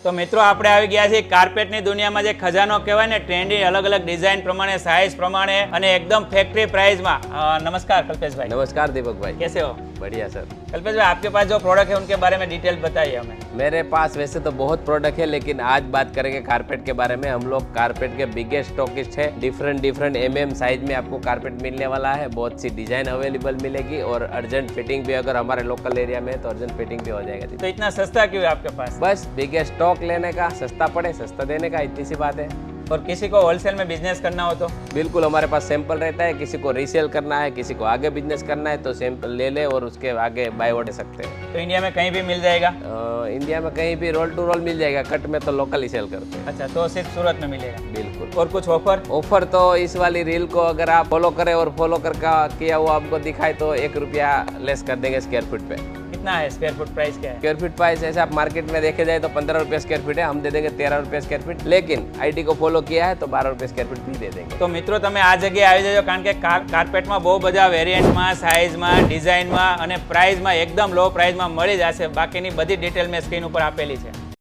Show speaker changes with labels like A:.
A: તો મિત્રો આપણે આવી ગયા છીએ કાર્પેટની દુનિયામાં જે ખજાનો કહેવાય ને ટ્રેન્ડી અલગ અલગ ડિઝાઇન પ્રમાણે સાइज પ્રમાણે અને एकदम फैक्ट्री प्राइस में। नमस्कार कल्पेश भाई।
B: नमस्कार दीपक भाई।
A: कैसे हो?
B: बढ़िया सर।
A: कल्पेश भाई आपके पास जो प्रोडक्ट है उनके बारे में डिटेल बताइए हमें।
B: मेरे पास वैसे तो बहुत प्रोडक्ट है, लेकिन आज बात करेंगे कारपेट के बारे में। हम लोग कारपेट के बिगेस्ट स्टॉकिस्ट है। डिफरेंट MM साइज में आपको कारपेट मिलने वाला है। बहुत सी डिजाइन अवेलेबल मिलेगी और अर्जेंट फिटिंग भी अगर हमारे लोकल एरिया में है तो अर्जेंट फिटिंग भी हो जाएगा।
A: तो इतना सस्ता क्यों है आपके पास?
B: बस बिगेस्ट स्टॉक लेने का, सस्ता पड़े सस्ता देने का, इतनी सी बात है।
A: और किसी को होलसेल में बिजनेस करना हो तो?
B: बिल्कुल हमारे पास सैंपल रहता है। किसी को रीसेल करना है, किसी को आगे बिजनेस करना है तो सैंपल ले ले और उसके आगे बाय ऑर्डर सकते हैं।
A: तो इंडिया में कहीं भी मिल जाएगा?
B: इंडिया में कहीं भी रोल टू रोल मिल जाएगा। कट में तो लोकल ही सेल करते हैं।
A: अच्छा, तो सिर्फ सूरत में मिलेगा?
B: बिल्कुल।
A: और कुछ ऑफर?
B: ऑफर तो इस वाली रील को अगर आप फॉलो करें और फॉलो करके किया हुआ आपको दिखाए तो 1 रुपया लेस कर देंगे स्क्वायर फीट पे।
A: कितना है स्क्वायर फुट प्राइस? क्या है
B: स्क्वायर फीट प्राइस? ऐसे आप मार्केट में देखे जाए तो 15 रुपये स्क्वायर फीट है, हम दे देंगे 13 रुपये स्क्वायर फीट। लेकिन आईटी को फॉलो किया है तो 12 रुपये स्क्वायर फीट भी दे देंगे।
A: तो मित्रों તમે આ જગ્યાએ આવી જજો, કારણ કે કાર્પેટમાં બહુ બધા વેરિયન્ટમાં, સાઇઝમાં, ડિઝાઇનમાં અને પ્રાઇઝમાં એકદમ લો પ્રાઇઝમાં મળી જશે। બાકીની બધી ડિટેલ મેં સ્ક્રીન ઉપર આપેલી છે।